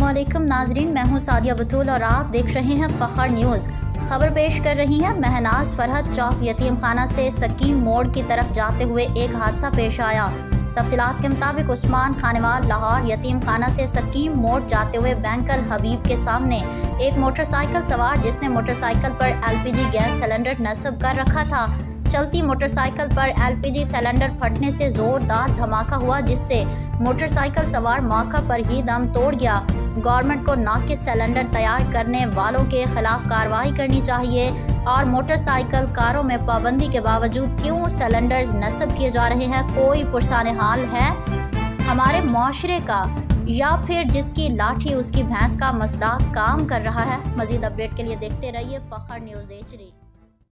अस्सलामुअलैकुम नाजरीन, मैं हूं सादिया बतूल और आप देख रहे हैं फ़ख्र न्यूज़। खबर पेश कर रही हैं महनाज फरहत चौक यतीम खाना से सकीम मोड़ की तरफ जाते हुए एक हादसा पेश आया। तफसीलात के मुताबिक उस्मान खानेवाल लाहौर यतीम खाना से सकीम मोड़ जाते हुए बैंकल हबीब के सामने एक मोटरसाइकिल सवार जिसने मोटरसाइकिल पर LPG गैस सिलेंडर नस्ब कर रखा था। चलती मोटरसाइकिल पर LPG सिलेंडर फटने से जोरदार धमाका हुआ जिससे मोटरसाइकिल सवार मौका पर ही दम तोड़ गया। गवर्नमेंट को नाकिस सिलेंडर तैयार करने वालों के खिलाफ कार्रवाई करनी चाहिए और मोटरसाइकिल कारों में पाबंदी के बावजूद क्यों सिलेंडर्स नस्ब किए जा रहे हैं, कोई पुरसाने हाल है हमारे माशरे का या फिर जिसकी लाठी उसकी भैंस का मसदाक काम कर रहा है। मजीद अपडेट के लिए देखते रहिए फ़ख्र न्यूज़ HD।